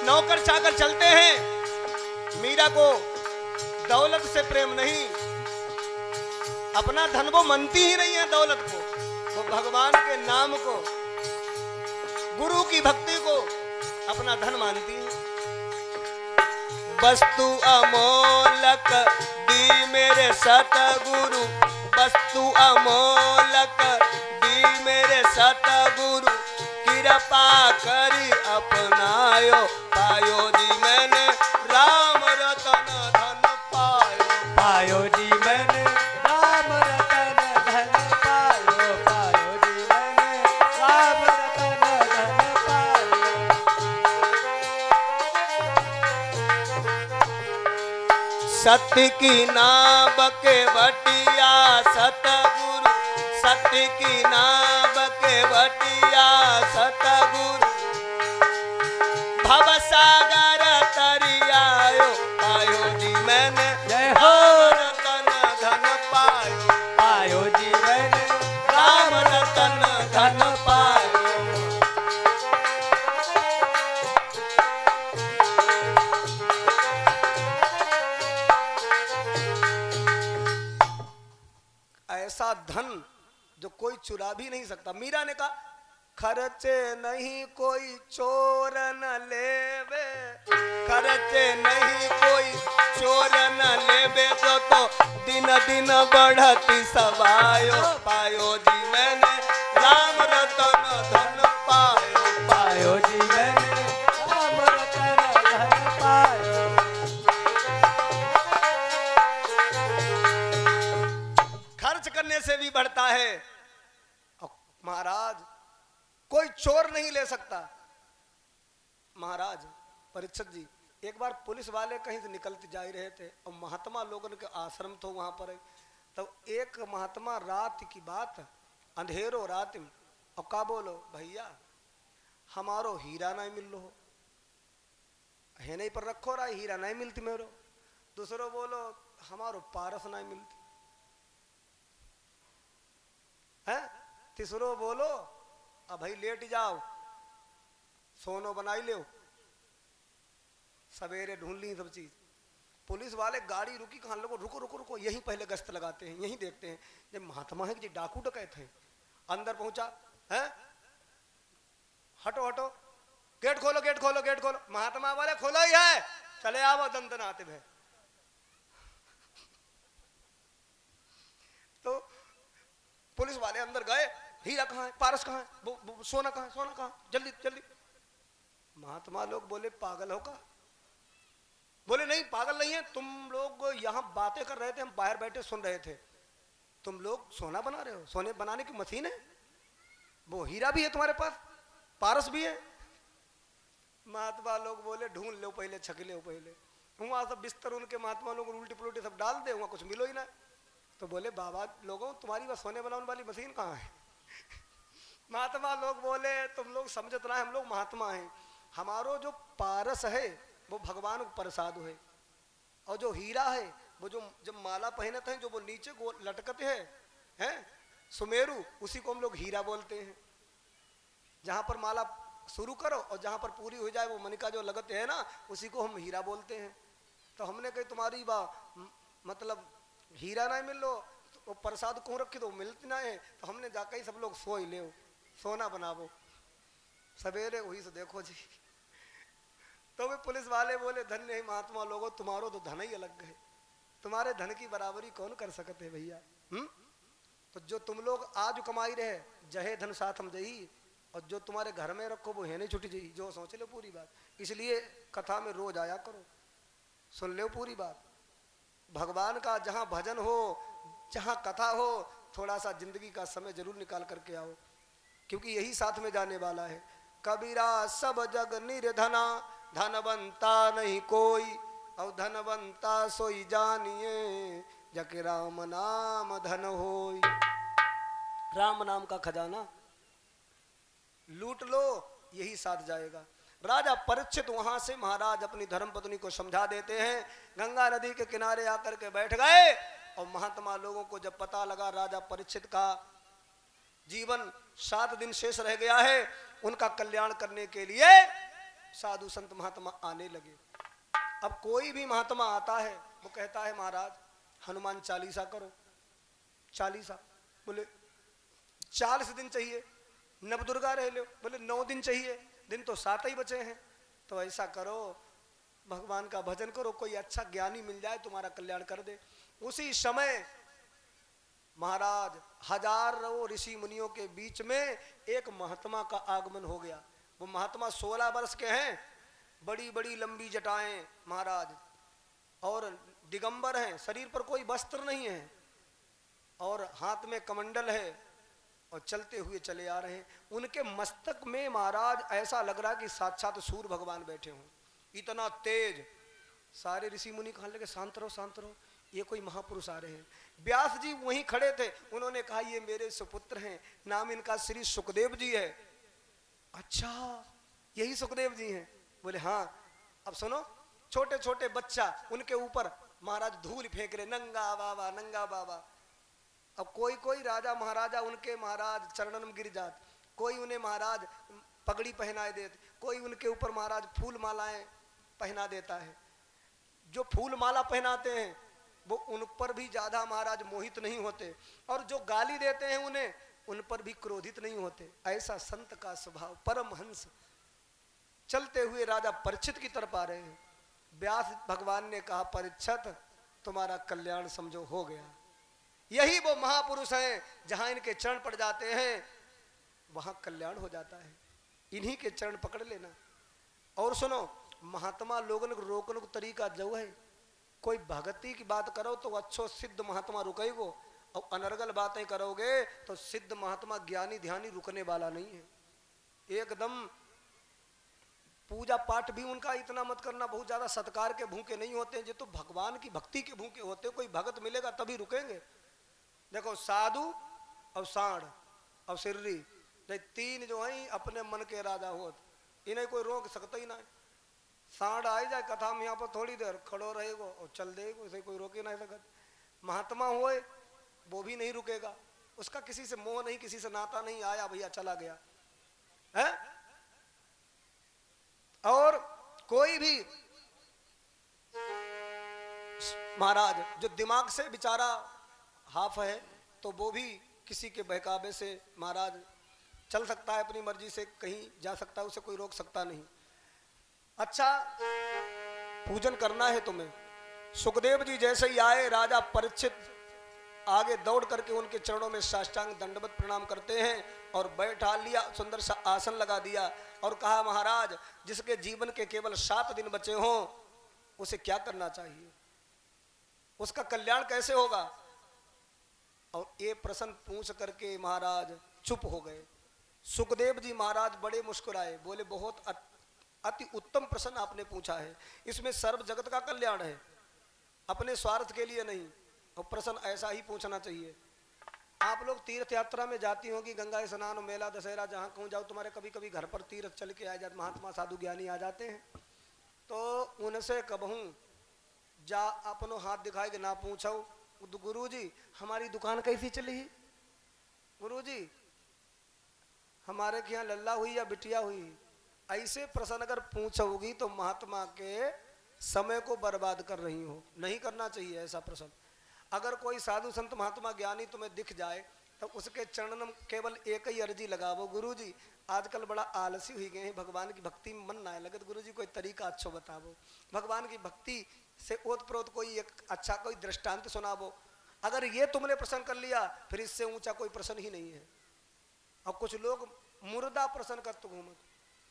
नौकर चाकर चलते हैं। मीरा को दौलत से प्रेम नहीं, अपना धन वो मानती ही नहीं है दौलत को, वो भगवान के नाम को, गुरु की भक्ति को अपना धन मानती है। वस्तु अमोलक दी मेरे सतगुरु, वस्तु अमोलक दी मेरे सतगुरु, कृपा करी अपनायो, पायो जी मैंने राम रतन धन पायो, पायो जी मैंने राम रतन धन पायो, पायो जी मैंने राम रतन धन पायो। सत्य की नाव के बटिया सतगुरु, सत्य की नाव के बटिया सतगुरु, भवसागर तरियायो, पायो जी मैंने जय हो। राम रतन धन पायो, पायो जी मैंने राम रतन धन पायो। ऐसा धन जो कोई चुरा भी नहीं सकता। मीरा ने कहा खर्चे नहीं कोई चोर न लेवे, खर्चे नहीं कोई चोर न लेवे, तो दिन दिन बढ़ती सवायो, पायो जी मैंने राम रतन धन पायो, पायो जी मैंने राम रतन धन पायो। खर्च करने से भी बढ़ता है। महाराज कोई चोर नहीं ले सकता। महाराज परीक्षित जी, एक बार पुलिस वाले कहीं से निकलते जा रहे थे और महात्मा लोगों के आश्रम तो वहां पर है, तब एक महात्मा रात की बात, अंधेरो रात में, और का बोलो भैया हमारो हीरा नहीं मिल लो है, नहीं पर रखो रहा हीरा नहीं मिलती मेरो। दूसरो बोलो हमारो पारस नहीं मिलती है। तीसरो बोलो अब भाई लेट जाओ, सोनो बनाई ले। सवेरे ढूंढ ली सब चीज। पुलिस वाले गाड़ी रुकी, कहाँ लोगों रुको रुको रुको, यहीं पहले गश्त लगाते हैं, यहीं देखते हैं जब महात्मा है कि डाकू डकैत है। अंदर पहुंचा है, हटो हटो, गेट खोलो गेट खोलो गेट खोलो। महात्मा वाले खोलो ही है, चले आओ दंदन आते हैं। तो पुलिस वाले अंदर गए, हीरा कहाँ है, पारस कहाँ है, सोना कहाँ है, सोना कहाँ, जल्दी जल्दी। महात्मा लोग बोले पागल हो का? बोले नहीं पागल नहीं है, तुम लोग यहाँ बातें कर रहे थे, हम बाहर बैठे सुन रहे थे, तुम लोग सोना बना रहे हो, सोने बनाने की मशीन है, वो हीरा भी है तुम्हारे पास, पारस भी है। महात्मा लोग बोले ढूंढ लो पहले, छक लो पहले। वहां सब बिस्तर उनके महात्मा लोग उल्टी पुलटी सब डाल दे, वहां कुछ मिलो ही ना। तो बोले बाबा लोगों तुम्हारी वह सोने बनाने वाली मशीन कहाँ है? महात्मा लोग बोले तुम लोग समझत रहे, हम लोग महात्मा हैं, हमारो जो पारस है वो भगवान को प्रसाद है, और जो हीरा है वो जो जब माला पहनते हैं, जो वो नीचे को लटकते हैं सुमेरु, उसी को हम लोग हीरा बोलते हैं। जहां पर माला शुरू करो और जहां पर पूरी हो जाए वो मणिका जो लगते हैं ना, उसी को हम हीरा बोलते हैं। तो हमने कही तुम्हारी मतलब हीरा नहीं मिल लो, तो प्रसाद क्यों रखी, तो मिलती ना है। तो हमने जाकर ही सब लोग सो ही ले, सोना बनावो। सवेरे वही से देखो जी। तो वे पुलिस वाले बोले धन्य ही महात्मा लोगों, तुम्हारो तो धन ही अलग है, तुम्हारे धन की बराबरी कौन कर सकते है भैया। तो जो तुम लोग आज कमाई रहे, जहे धन साथ हम जही, और जो तुम्हारे घर में रखो वो है नहीं छुट्टी जही। जो सोच लो पूरी बात। इसलिए कथा में रोज आया करो, सुन लो पूरी बात। भगवान का जहां भजन हो, जहां कथा हो, थोड़ा सा जिंदगी का समय जरूर निकाल करके आओ, क्योंकि यही साथ में जाने वाला है। कबीरा सब जग निर्धना, धनवंता नहीं कोई, और धनवंता सोई जानिए, जके राम नाम धन होई। राम नाम का खजाना लूट लो, यही साथ जाएगा। राजा परीक्षित वहां से महाराज अपनी धर्मपत्नी को समझा देते हैं, गंगा नदी के किनारे आकर के बैठ गए। और महात्मा लोगों को जब पता लगा राजा परीक्षित का जीवन 7 दिन शेष रह गया है, उनका कल्याण करने के लिए साधु संत महात्मा आने लगे। अब कोई भी महात्मा आता है वो कहता है महाराज हनुमान चालीसा करो। चालीसा बोले 40 दिन चाहिए। नवदुर्गा रह लो बोले 9 दिन चाहिए, दिन तो 7 ही बचे हैं। तो ऐसा करो भगवान का भजन करो, कोई अच्छा ज्ञानी मिल जाए तुम्हारा कल्याण कर दे। उसी समय महाराज हजारों ऋषि मुनियों के बीच में एक महात्मा का आगमन हो गया। वो महात्मा 16 वर्ष के हैं, बड़ी बड़ी लंबी जटाएं महाराज, और दिगंबर हैं, शरीर पर कोई वस्त्र नहीं है, और हाथ में कमंडल है, और चलते हुए चले आ रहे हैं। उनके मस्तक में महाराज ऐसा लग रहा कि साक्षात सूर्य भगवान बैठे हों, इतना तेज। सारे ऋषि मुनि कहने लगे शांत रहो शांत रहो, ये कोई महापुरुष आ रहे हैं। व्यास जी वहीं खड़े थे, उन्होंने कहा ये मेरे सुपुत्र हैं, नाम इनका श्री सुखदेव जी है। अच्छा यही सुखदेव जी हैं? बोले हाँ। अब सुनो, छोटे छोटे बच्चा उनके ऊपर महाराज धूल फेंक रहे, नंगा बाबा नंगा बाबा। अब कोई कोई राजा महाराजा उनके महाराज चरणन में गिर जाते, कोई उन्हें महाराज पगड़ी पहनाए देते, कोई उनके ऊपर महाराज फूल मालाएं पहना देता है। जो फूल माला पहनाते हैं वो उन पर भी ज्यादा महाराज मोहित नहीं होते, और जो गाली देते हैं उन्हें उन पर भी क्रोधित नहीं होते। ऐसा संत का स्वभाव, परमहंस। चलते हुए राजा परीक्षित की तरफ आ रहे हैं। व्यास भगवान ने कहा परीक्षित तुम्हारा कल्याण समझो हो गया। यही वो महापुरुष हैं, जहां इनके चरण पड़ जाते हैं वहां कल्याण हो जाता है। इन्हीं के चरण पकड़ लेना। और सुनो, महात्मा लोगन को रोकने का तरीका जो है, कोई भक्ति की बात करो तो अच्छो सिद्ध महात्मा रुकेगो, और अनर्गल बातें करोगे तो सिद्ध महात्मा ज्ञानी ध्यानी रुकने वाला नहीं है। एकदम पूजा पाठ भी उनका इतना मत करना, बहुत ज्यादा सत्कार के भूखे नहीं होते हैं, जो तो भगवान की भक्ति के भूखे होते हैं। कोई भगत मिलेगा तभी रुकेंगे। देखो साधु और सांड और सिर्री, ये तीन जो हैं अपने मन के राजा होत, इन्हें कोई रोक सकता ही ना। सांड आ जाए कथा में यहाँ पर थोड़ी देर खड़ो रहेगो और चल देगो, इसे कोई रोके ना सकत। महात्मा होए वो भी नहीं रुकेगा, उसका किसी से मोह नहीं, किसी से नाता नहीं, आया भैया चला गया है। और कोई भी महाराज जो दिमाग से बेचारा हाफ है तो वो भी किसी के बहकावे से महाराज चल सकता है, अपनी मर्जी से कहीं जा सकता है, उसे कोई रोक सकता नहीं। अच्छा पूजन करना है तुम्हें। सुखदेव जी जैसे ही आए, राजा परीक्षित आगे दौड़ करके उनके चरणों में साष्टांग दंडवत प्रणाम करते हैं और बैठा लिया, सुंदर सा आसन लगा दिया और कहा महाराज जिसके जीवन के केवल 7 दिन बचे हों उसे क्या करना चाहिए, उसका कल्याण कैसे होगा। और ये प्रश्न पूछ करके महाराज चुप हो गए। सुखदेव जी महाराज बड़े मुस्कुराए, बोले बहुत अति उत्तम प्रश्न आपने पूछा है, इसमें सर्व जगत का कल्याण है, अपने स्वार्थ के लिए नहीं, और प्रश्न ऐसा ही पूछना चाहिए। आप लोग तीर्थ यात्रा में जाती होंगी, गंगा स्नान मेला दशहरा जहाँ कहूँ जाओ, तुम्हारे कभी कभी घर पर तीर्थ चल के आ जाते, महात्मा साधु ज्ञानी आ जाते हैं, तो उनसे कबहूँ जा अपनो हाथ दिखाए कि ना पूछो गुरु जी हमारी दुकान कैसी चली, गुरु जी हमारे के यहाँ लल्ला हुई या बिटिया हुई। ऐसे प्रश्न अगर पूछोगी तो महात्मा के समय को बर्बाद कर रही हो, नहीं करना चाहिए ऐसा प्रश्न। अगर कोई साधु संत महात्मा ज्ञानी तुम्हें दिख जाए तो उसके चरणन में केवल एक ही अर्जी लगावो, गुरु जी आजकल बड़ा आलसी हुई गए हैं, भगवान की भक्ति में मन ना लगे, गुरु जी कोई तरीका अच्छा बतावो, भगवान की भक्ति से ओत प्रोत कोई एक अच्छा कोई दृष्टांत सुनावो। अगर ये तुमने प्रश्न कर लिया फिर इससे ऊंचा कोई प्रश्न ही नहीं है। और कुछ लोग मुर्दा प्रश्न करते घूमत,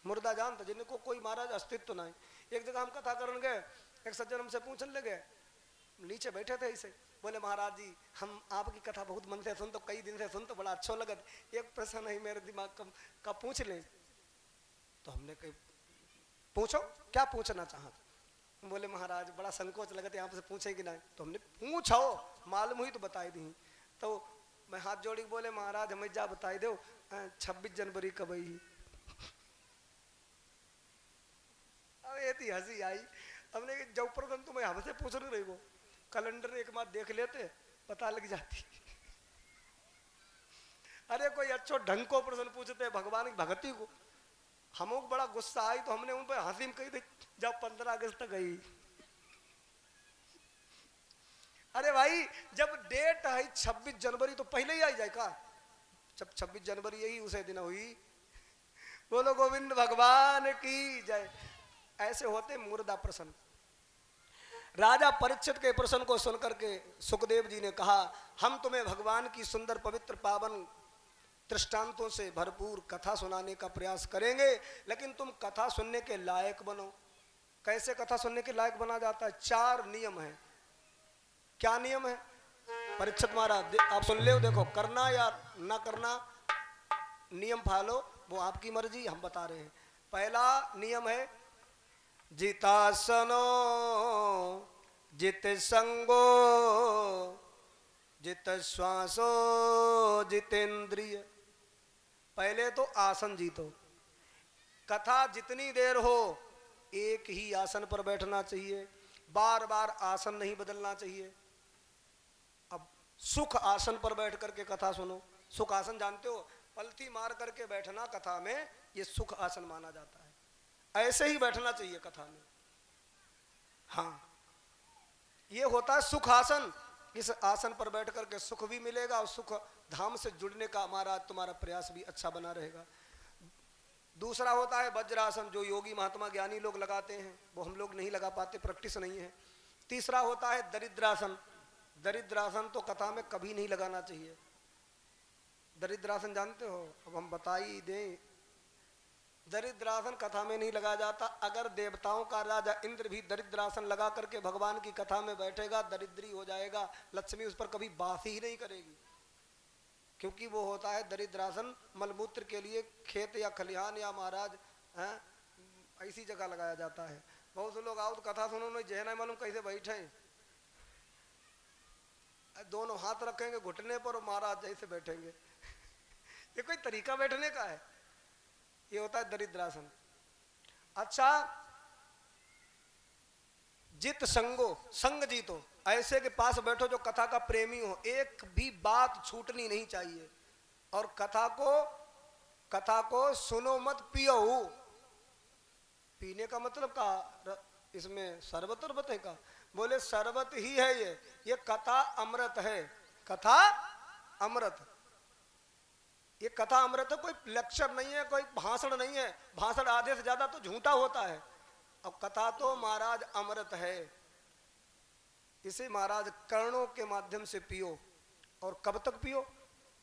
मुर्दा जानते जिनको कोई महाराज अस्तित्व नहीं। एक जगह हम कथा करने गए, एक सज्जन हमसे पूछने लगे, नीचे बैठे थे ऐसे, बोले महाराज जी हम आपकी कथा बहुत मन से सुन, तो कई दिन से सुन तो बड़ा अच्छा लगत, एक प्रश्न है मेरे दिमाग का पूछ ले। तो हमने कही पूछो क्या पूछना चाहते। बोले महाराज बड़ा संकोच लगता है यहाँ से पूछे कि नहीं, तो हमने पूछो मालूम हुई तो बताई दी। तो मैं हाथ जोड़ी बोले महाराज हमें जा बताई दो 26 जनवरी कब आई। अब ये थी हंसी आई, हमने जब प्रथम तुम्हें हमसे पूछ रही वो कैलेंडर एक बार देख लेते पता लग जाती। अरे कोई अच्छो ढंग को प्रश्न पूछते भगवान की भक्ति को, हमको बड़ा गुस्सा आई तो हमने उन पर हंसी में कही थी जब 15 अगस्त गई। अरे भाई जब डेट है 26 जनवरी तो पहले ही आ जाए का, जब 26 जनवरी यही उसे दिन हुई। बोलो गोविंद भगवान की जय। ऐसे होते मुर्दा प्रसन्न। राजा परीक्षित के प्रश्न को सुनकर के सुखदेव जी ने कहा, हम तुम्हें भगवान की सुंदर पवित्र पावन दृष्टांतों से भरपूर कथा सुनाने का प्रयास करेंगे, लेकिन तुम कथा सुनने के लायक बनो। कैसे कथा सुनने के लायक बना जाता है? 4 नियम है। क्या नियम है? परीक्षित महाराज आप सुन ले, देखो करना या ना करना नियम फॉलो वो आपकी मर्जी, हम बता रहे हैं। पहला नियम है जितासनो जित संगो जित श्वासो जितेंद्रिय। पहले तो आसन जीतो। कथा जितनी देर हो एक ही आसन पर बैठना चाहिए, बार बार आसन नहीं बदलना चाहिए। अब सुख आसन पर बैठ करके कथा सुनो। सुख आसन जानते हो, पलथी मार करके बैठना कथा में, ये सुख आसन माना जाता है। ऐसे ही बैठना चाहिए कथा में। हाँ, ये होता है सुख आसन। इस आसन पर बैठ करके सुख भी मिलेगा और सुख धाम से जुड़ने का हमारा तुम्हारा प्रयास भी अच्छा बना रहेगा। दूसरा होता है वज्रासन, जो योगी महात्मा ज्ञानी लोग लगाते हैं, वो हम लोग नहीं लगा पाते, प्रैक्टिस नहीं है। तीसरा होता है दरिद्रासन। दरिद्रासन तो कथा में कभी नहीं लगाना चाहिए। दरिद्रासन जानते हो? अब हम बता ही दें, दरिद्रासन कथा में नहीं लगाया जाता। अगर देवताओं का राजा इंद्र भी दरिद्रासन लगा करके भगवान की कथा में बैठेगा, दरिद्री हो जाएगा, लक्ष्मी उस पर कभी बात ही नहीं करेगी, क्योंकि वो होता है दरिद्रासन मलमूत्र के लिए खेत या खलिहान या महाराज ऐसी जगह लगाया जाता है। बहुत से लोग आओ तो कथा सुनो, नहीं जहना मालूम कैसे बैठे, दोनों हाथ रखेंगे घुटने पर और महाराज जैसे बैठेंगे। ये कोई तरीका बैठने का है? ये होता है दरिद्रासन। अच्छा, जित संगो, संग जीतो, ऐसे के पास बैठो जो कथा का प्रेमी हो, एक भी बात छूटनी नहीं चाहिए। और कथा को सुनो मत पियो। पीने का मतलब का इसमें शरबत उर्बत है का? बोले शरबत ही है ये कथा अमृत है। कथा अमृत, ये कथा अमृत है, कोई लेक्चर नहीं है, कोई भाषण नहीं है। भाषण आधे से ज्यादा तो झूठा होता है, अब कथा तो महाराज अमृत है। इसे महाराज कर्णों के माध्यम से पियो। और कब तक पियो?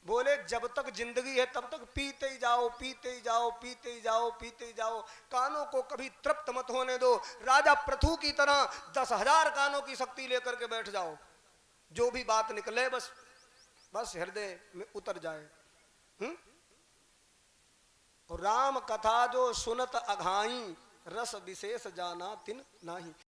बोले जब तक जिंदगी है तब तक पीते ही जाओ, पीते ही जाओ, पीते ही जाओ, पीते ही जाओ। कानों को कभी तृप्त मत होने दो। राजा पृथु की तरह 10,000 कानों की शक्ति लेकर के बैठ जाओ, जो भी बात निकले बस हृदय में उतर जाए। और राम कथा जो सुनत अघाई, रस विशेष जाना तिन नाही।